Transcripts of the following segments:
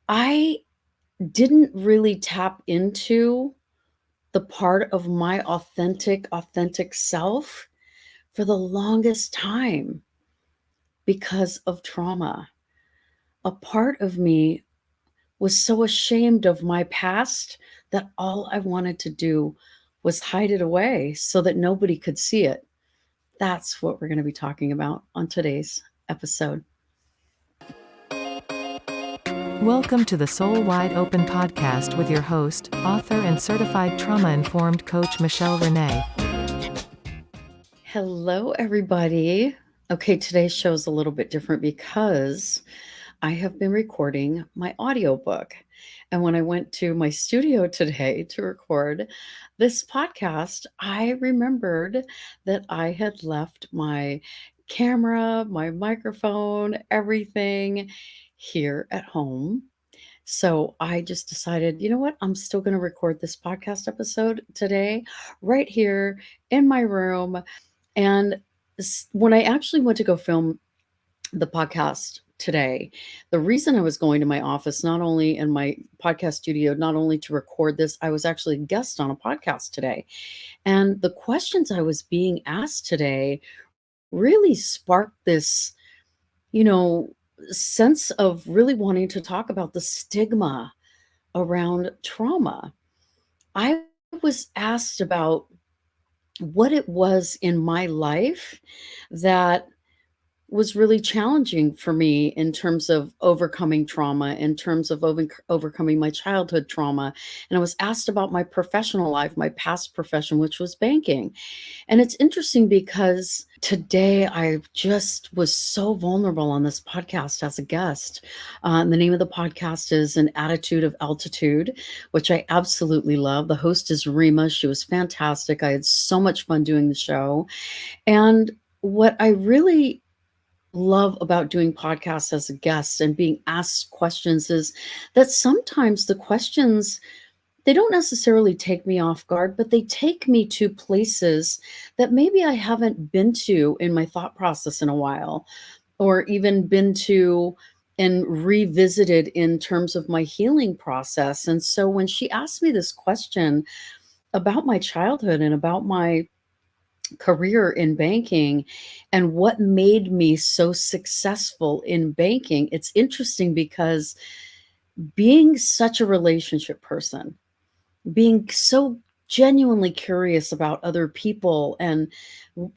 I didn't really tap into the part of my authentic self for the longest time because of trauma. A part of me was so ashamed of my past that all I wanted to do was hide it away so that nobody could see it. That's what we're going to be talking about on today's episode. Welcome to the Soul Wide Open podcast with your host, author and certified trauma-informed coach Michelle Renee. Hello, everybody. Okay, today's show is a little bit different because I have been recording my audiobook. And when I went to my studio today to record this podcast, I remembered that I had left my camera, my microphone, everything here at home. So I just decided, you know what? I'm still going to record this podcast episode today, right here in my room. And when I actually went to go film the podcast today, the reason I was going to my office, not only in my podcast studio, not only to record this, I was actually a guest on a podcast today. And the questions I was being asked today really sparked this, you know, sense of really wanting to talk about the stigma around trauma. I was asked about what it was in my life that was really challenging for me in terms of overcoming trauma, in terms of overcoming my childhood trauma. And I was asked about my professional life, my past profession, which was banking. And it's interesting because today I just was so vulnerable on this podcast as a guest. The name of the podcast is An Attitude of Altitude, which I absolutely love. The host is Rima. She was fantastic. I had so much fun doing the show. And what I really love about doing podcasts as a guest and being asked questions is that sometimes the questions, they don't necessarily take me off guard, but they take me to places that maybe I haven't been to in my thought process in a while, or even been to and revisited in terms of my healing process. And so when she asked me this question about my childhood and about my career in banking and what made me so successful in banking, it's interesting because being such a relationship person, being so genuinely curious about other people and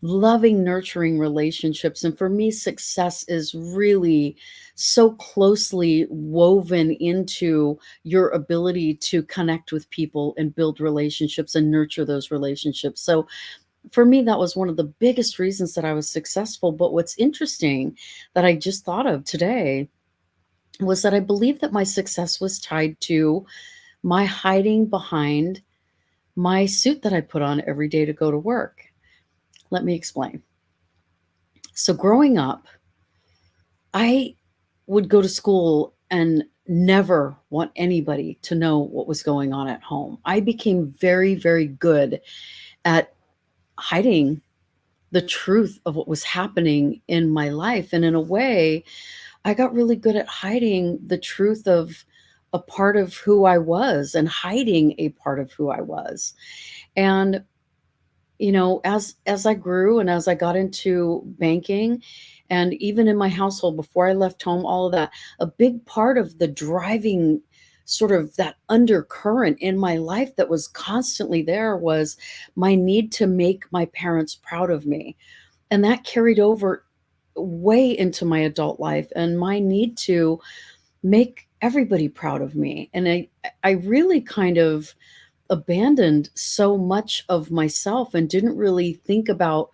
loving nurturing relationships, and for me success is really so closely woven into your ability to connect with people and build relationships and nurture those relationships. So for me, that was one of the biggest reasons that I was successful. But what's interesting that I just thought of today was that I believe that my success was tied to my hiding behind my suit that I put on every day to go to work. Let me explain. So, growing up, I would go to school and never want anybody to know what was going on at home. I became very, very good at hiding the truth of what was happening in my life. And in a way, I got really good at hiding the truth of a part of who I was and hiding a part of who I was. And as I grew and as I got into banking and even in my household before I left home, all of that, a big part of the driving sort of that undercurrent in my life that was constantly there was my need to make my parents proud of me. And that carried over way into my adult life and my need to make everybody proud of me. And I really kind of abandoned so much of myself and didn't really think about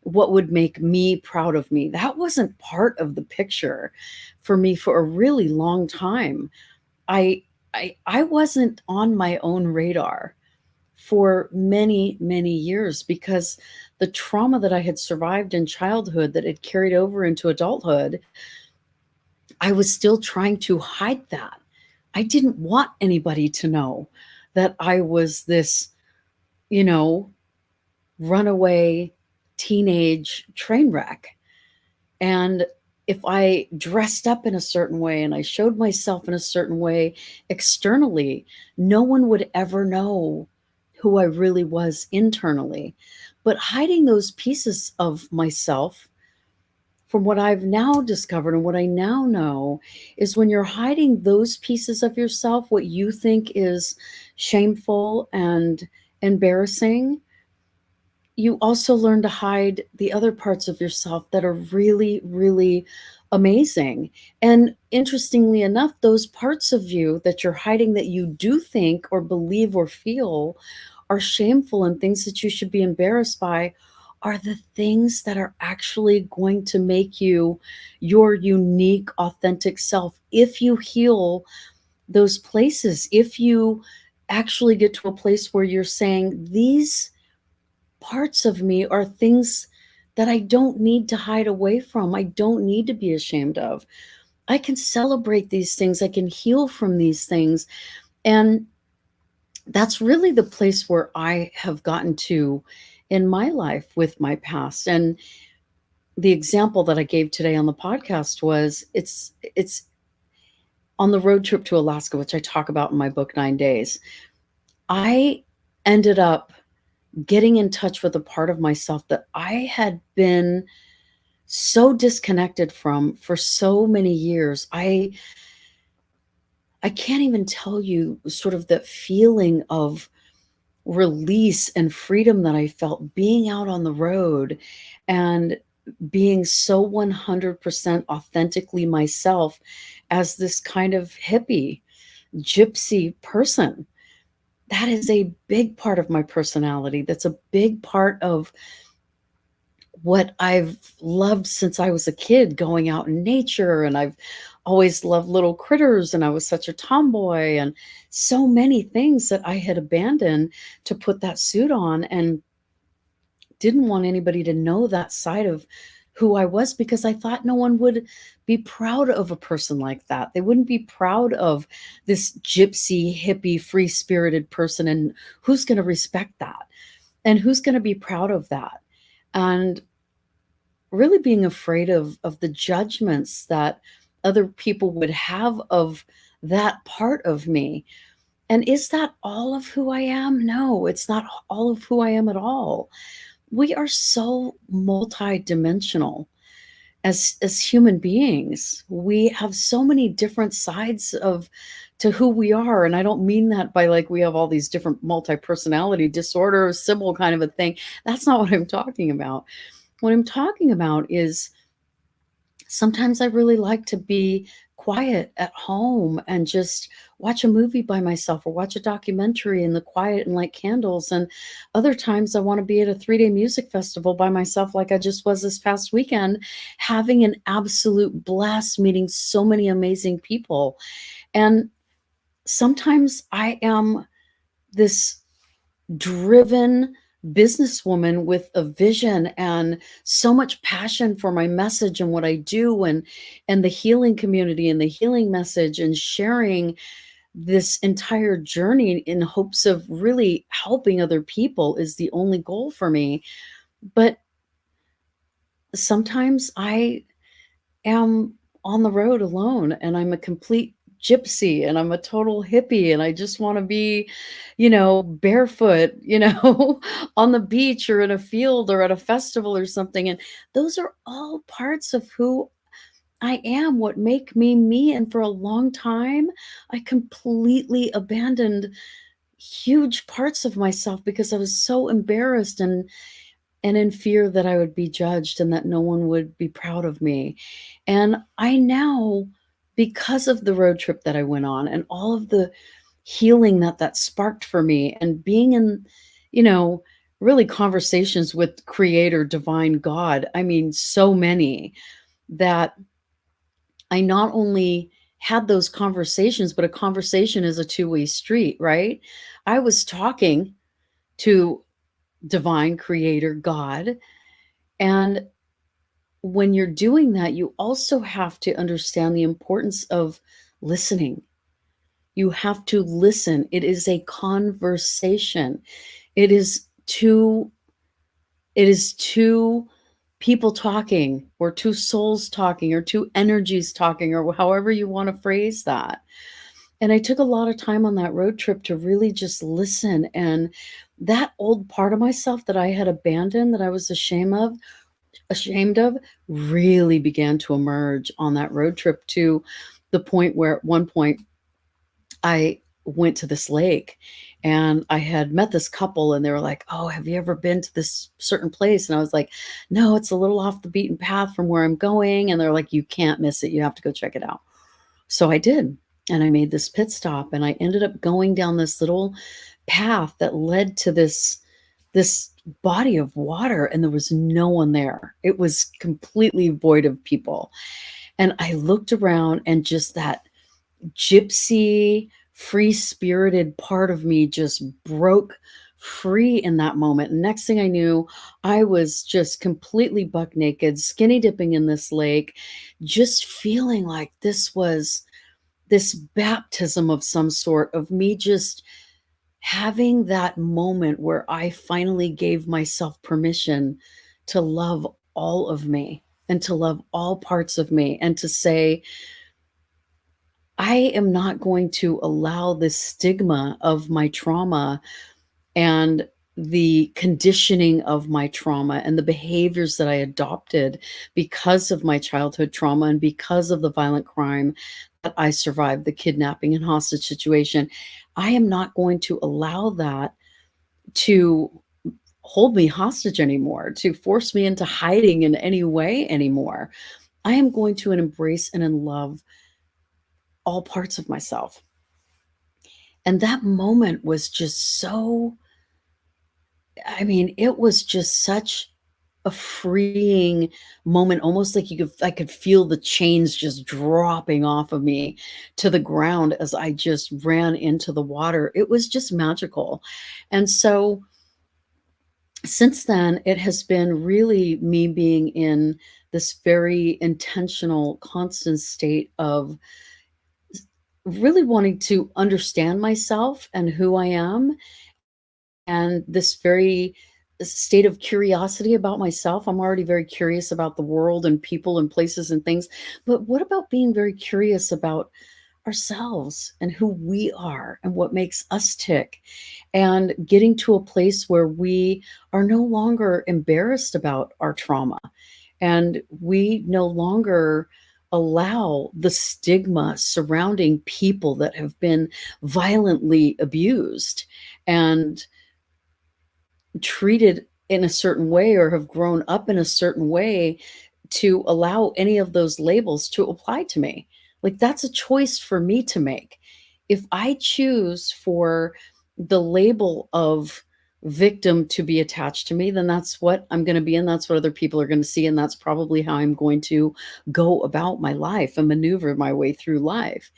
what would make me proud of me. That wasn't part of the picture for me for a really long time. I wasn't on my own radar for many, many years because the trauma that I had survived in childhood that had carried over into adulthood, I was still trying to hide that. I didn't want anybody to know that I was this, you know, runaway teenage train wreck. And if I dressed up in a certain way and I showed myself in a certain way externally, no one would ever know who I really was internally. But hiding those pieces of myself, from what I've now discovered and what I now know, is when you're hiding those pieces of yourself, what you think is shameful and embarrassing, you also learn to hide the other parts of yourself that are really, really amazing. And interestingly enough, those parts of you that you're hiding that you do think or believe or feel are shameful and things that you should be embarrassed by are the things that are actually going to make you your unique, authentic self. If you heal those places, if you actually get to a place where you're saying, these parts of me are things that I don't need to hide away from. I don't need to be ashamed of. I can celebrate these things. I can heal from these things. And that's really the place where I have gotten to in my life with my past. And the example that I gave today on the podcast was it's on the road trip to Alaska, which I talk about in my book 9 Days. I ended up getting in touch with a part of myself that I had been so disconnected from for so many years. I can't even tell you sort of the feeling of release and freedom that I felt being out on the road and being so 100% authentically myself as this kind of hippie, gypsy person. That is a big part of my personality. That's a big part of what I've loved since I was a kid, going out in nature, and I've always loved little critters, and I was such a tomboy, and so many things that I had abandoned to put that suit on, and didn't want anybody to know that side of who I was because I thought no one would be proud of a person like that. They wouldn't be proud of this gypsy, hippie, free-spirited person, and who's going to respect that? And who's going to be proud of that? And really being afraid of the judgments that other people would have of that part of me. And is that all of who I am? No, it's not all of who I am at all. We are so multidimensional as human beings. We have so many different sides of to who we are. And I don't mean that by like we have all these different multi-personality disorder, symbol kind of a thing. That's not what I'm talking about. What I'm talking about is sometimes I really like to be quiet at home and just watch a movie by myself or watch a documentary in the quiet and light candles. And other times I want to be at a 3-day music festival by myself, like I just was this past weekend, having an absolute blast, meeting so many amazing people. And sometimes I am this driven businesswoman with a vision and so much passion for my message and what I do, and the healing community and the healing message, and sharing this entire journey in hopes of really helping other people is the only goal for me. But sometimes I am on the road alone and I'm a complete gypsy and I'm a total hippie and I just want to be, barefoot, on the beach or in a field or at a festival or something. And those are all parts of who I am, what make me me. And for a long time, I completely abandoned huge parts of myself because I was so embarrassed and in fear that I would be judged and that no one would be proud of me. And I now, because of the road trip that I went on and all of the healing that that sparked for me, and being in, you know, really conversations with creator, divine God, I mean, so many, that I not only had those conversations, but a conversation is a two-way street, right? I was talking to divine creator God, and when you're doing that, you also have to understand the importance of listening. You have to listen. It is a conversation. It is two people talking, or two souls talking, or two energies talking, or however you want to phrase that. And I took a lot of time on that road trip to really just listen. And that old part of myself that I had abandoned, that I was ashamed of, really began to emerge on that road trip, to the point where at one point I went to this lake, and I had met this couple, and they were like, "Oh, have you ever been to this certain place?" And I was like, "No, it's a little off the beaten path from where I'm going." And they're like, "You can't miss it. You have to go check it out." So I did. And I made this pit stop, and I ended up going down this little path that led to this body of water, and there was no one there. It was completely void of people. And I looked around, and just that gypsy, free-spirited part of me just broke free in that moment. And next thing I knew, I was just completely buck naked, skinny dipping in this lake, just feeling like this was this baptism of some sort, of me just having that moment where I finally gave myself permission to love all of me, and to love all parts of me, and to say, I am not going to allow the stigma of my trauma, and the conditioning of my trauma, and the behaviors that I adopted because of my childhood trauma, and because of the violent crime that I survived, the kidnapping and hostage situation. I am not going to allow that to hold me hostage anymore, to force me into hiding in any way anymore. I am going to embrace and in love all parts of myself. And that moment was just so, I mean, it was just such a freeing moment, almost like I could feel the chains just dropping off of me to the ground as I just ran into the water. It was just magical. And so since then, it has been really me being in this very intentional, constant state of really wanting to understand myself and who I am, and this very state of curiosity about myself. I'm already very curious about the world and people and places and things. But what about being very curious about ourselves and who we are and what makes us tick, and getting to a place where we are no longer embarrassed about our trauma, and we no longer allow the stigma surrounding people that have been violently abused and treated in a certain way, or have grown up in a certain way, to allow any of those labels to apply to me. Like, that's a choice for me to make. If I choose for the label of victim to be attached to me, then that's what I'm going to be, and that's what other people are going to see, and that's probably how I'm going to go about my life and maneuver my way through life.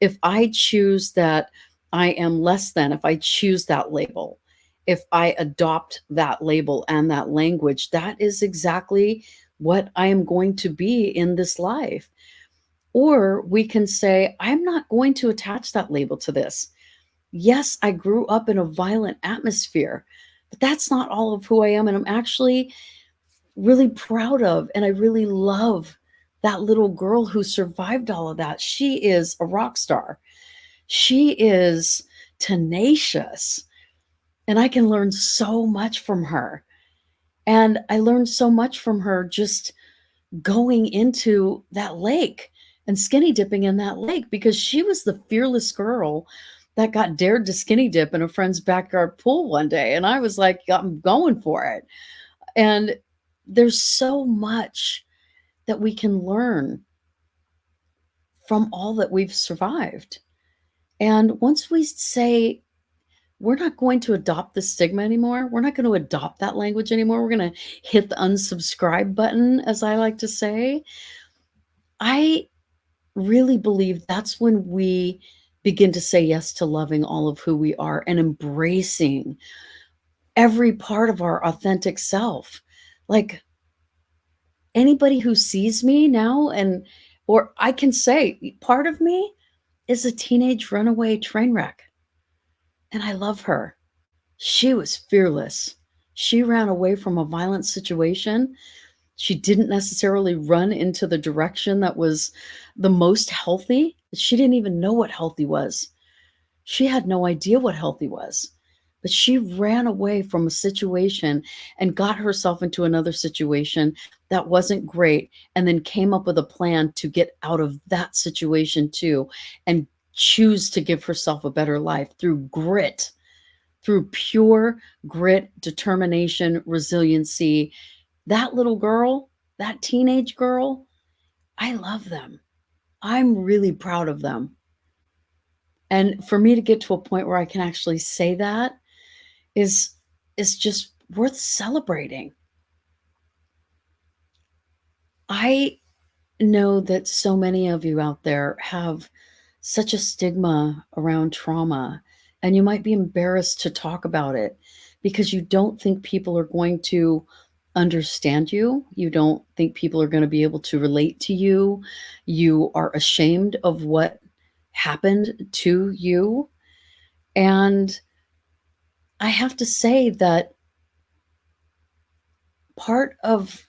If I choose that I am less than, if I choose that label, if I adopt that label and that language, that is exactly what I am going to be in this life. Or we can say, I'm not going to attach that label to this. Yes, I grew up in a violent atmosphere, but that's not all of who I am. And I'm actually really proud of, and I really love that little girl who survived all of that. She is a rock star. She is tenacious, and I can learn so much from her. And I learned so much from her just going into that lake and skinny dipping in that lake, because she was the fearless girl that got dared to skinny dip in a friend's backyard pool one day. And I was like, I'm going for it. And there's so much that we can learn from all that we've survived. And once we say, we're not going to adopt the stigma anymore, we're not going to adopt that language anymore, we're going to hit the unsubscribe button, as I like to say, I really believe that's when we begin to say yes to loving all of who we are and embracing every part of our authentic self. Like, anybody who sees me now, and or I can say part of me is a teenage runaway train wreck, and I love her. She was fearless. She ran away from a violent situation. She didn't necessarily run into the direction that was the most healthy. She didn't even know what healthy was. She had no idea what healthy was. But she ran away from a situation and got herself into another situation that wasn't great, and then came up with a plan to get out of that situation too, and choose to give herself a better life through grit, through pure grit, determination, resiliency. That little girl, that teenage girl, I love them. I'm really proud of them. And for me to get to a point where I can actually say that is just worth celebrating. I know that so many of you out there have such a stigma around trauma, and you might be embarrassed to talk about it because you don't think people are going to understand you. You don't think people are going to be able to relate to you. You are ashamed of what happened to you. And I have to say that part of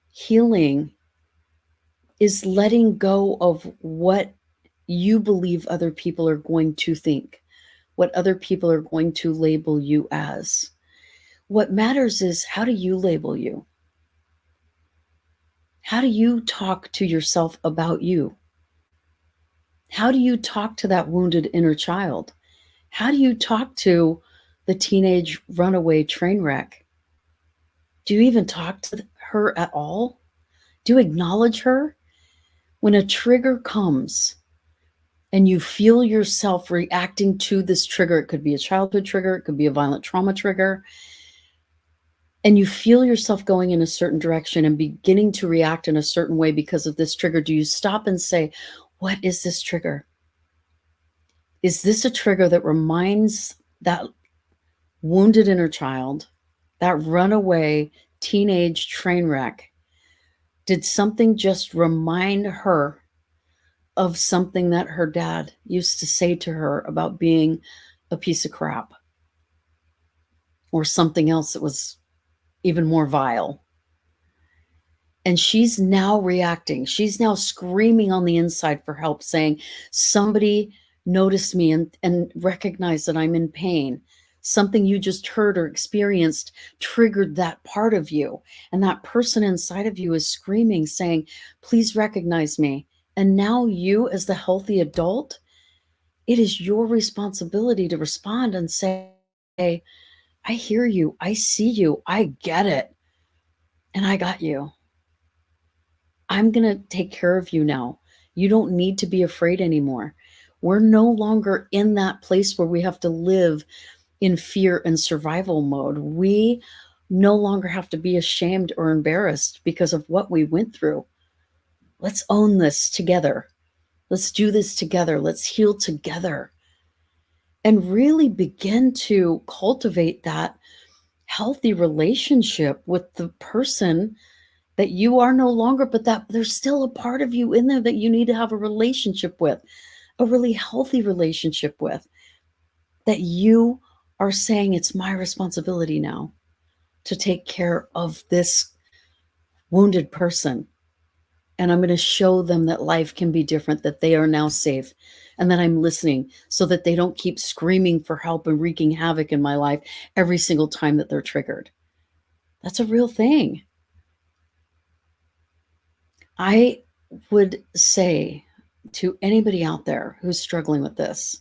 healing is letting go of what you believe other people are going to think, what other people are going to label you as. What matters is, how do you label you? How do you talk to yourself about you? How do you talk to that wounded inner child? How do you talk to the teenage runaway train wreck? Do you even talk to her at all? Do you acknowledge her? When a trigger comes and you feel yourself reacting to this trigger, it could be a childhood trigger, it could be a violent trauma trigger, and you feel yourself going in a certain direction and beginning to react in a certain way because of this trigger, do you stop and say, what is this trigger? Is this a trigger that reminds that wounded inner child, that runaway teenage train wreck? Did something just remind her of something that her dad used to say to her about being a piece of crap, or something else that was even more vile? And she's now reacting. She's now screaming on the inside for help, saying, somebody noticed me and recognized that I'm in pain. Something you just heard or experienced triggered that part of you. And that person inside of you is screaming, saying, please recognize me. And now you, as the healthy adult, it is your responsibility to respond and say, I hear you. I see you. I get it. And I got you. I'm going to take care of you now. You don't need to be afraid anymore. We're no longer in that place where we have to live in fear and survival mode. We no longer have to be ashamed or embarrassed because of what we went through. Let's own this together. Let's do this together. Let's heal together. And really begin to cultivate that healthy relationship with the person that you are no longer, but that there's still a part of you in there that you need to have a relationship with, a really healthy relationship with, that you are saying, it's my responsibility now to take care of this wounded person. And I'm going to show them that life can be different, that they are now safe, and that I'm listening so that they don't keep screaming for help and wreaking havoc in my life every single time that they're triggered. That's a real thing. I would say to anybody out there who's struggling with this,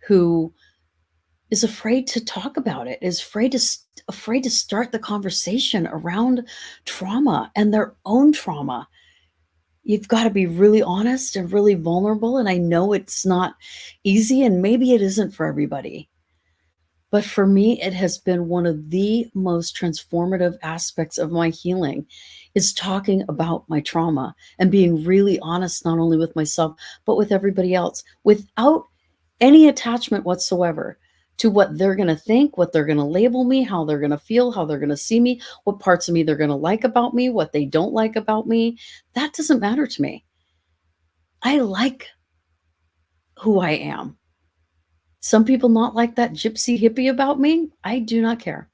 who is afraid to talk about it, is afraid to start the conversation around trauma and their own trauma, you've got to be really honest and really vulnerable. And I know it's not easy, and maybe it isn't for everybody. But for me, it has been one of the most transformative aspects of my healing, is talking about my trauma and being really honest, not only with myself, but with everybody else, without any attachment whatsoever to what they're going to think, what they're going to label me, how they're going to feel, how they're going to see me, what parts of me they're going to like about me, what they don't like about me. That doesn't matter to me. I like who I am. Some people not like that gypsy hippie about me. I do not care.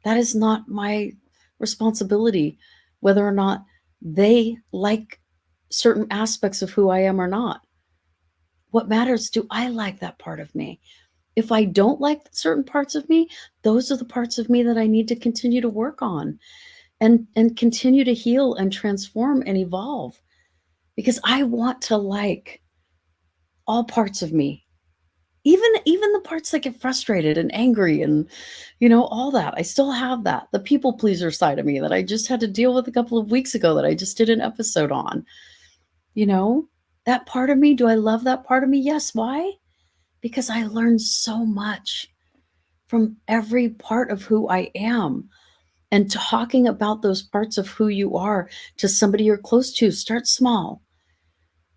That is not my responsibility whether or not they like certain aspects of who I am or not. What matters, do I like that part of me? If I don't like certain parts of me, those are the parts of me that I need to continue to work on and continue to heal and transform and evolve, because I want to like all parts of me. Even the parts that get frustrated and angry and all that. I still have that. The people pleaser side of me that I just had to deal with a couple of weeks ago that I just did an episode on. You know, that part of me, do I love that part of me? Yes. Why? Because I learned so much from every part of who I am. And talking about those parts of who you are to somebody you're close to, start small.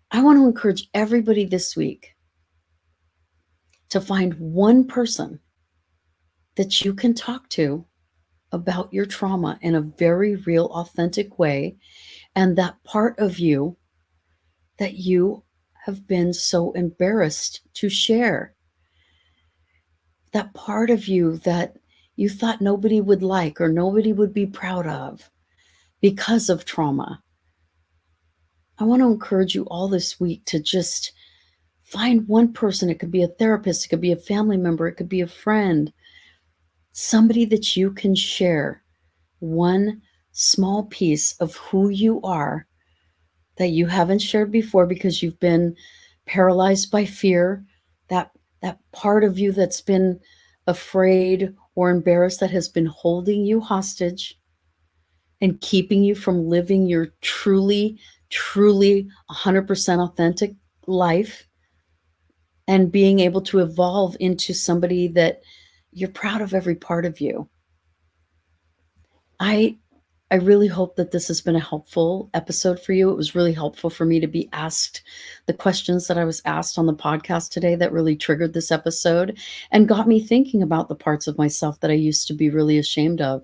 I want to encourage everybody this week to find one person that you can talk to about your trauma in a very real, authentic way. And that part of you that you have been so embarrassed to share, that part of you that you thought nobody would like or nobody would be proud of because of trauma. I want to encourage you all this week to just find one person. It could be a therapist, it could be a family member, it could be a friend, somebody that you can share one small piece of who you are that you haven't shared before because you've been paralyzed by fear, that part of you that's been afraid or embarrassed, that has been holding you hostage and keeping you from living your truly 100% authentic life and being able to evolve into somebody that you're proud of every part of you. I really hope that this has been a helpful episode for you. It was really helpful for me to be asked the questions that I was asked on the podcast today that really triggered this episode and got me thinking about the parts of myself that I used to be really ashamed of,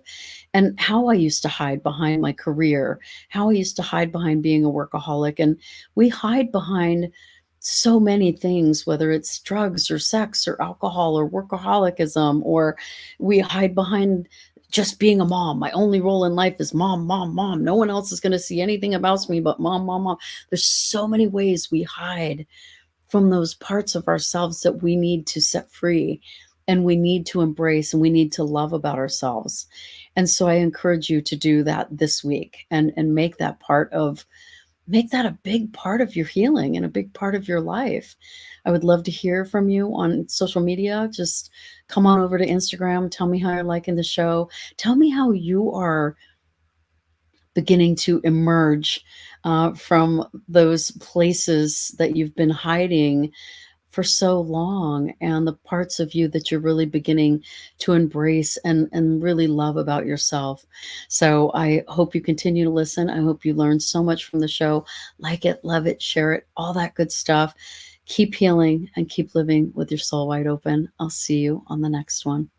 and how I used to hide behind my career, how I used to hide behind being a workaholic. And we hide behind so many things, whether it's drugs or sex or alcohol or workaholicism, or we hide behind just being a mom. My only role in life is mom, mom, mom. No one else is going to see anything about me but mom, mom, mom. There's so many ways we hide from those parts of ourselves that we need to set free and we need to embrace and we need to love about ourselves. And so I encourage you to do that this week and make that a big part of your healing and a big part of your life. I would love to hear from you on social media. Just come on over to Instagram. Tell me how you're liking the show. Tell me how you are beginning to emerge from those places that you've been hiding for so long, and the parts of you that you're really beginning to embrace and really love about yourself. So I hope you continue to listen. I hope you learn so much from the show. Like it, love it, share it, all that good stuff. Keep healing and keep living with your soul wide open. I'll see you on the next one.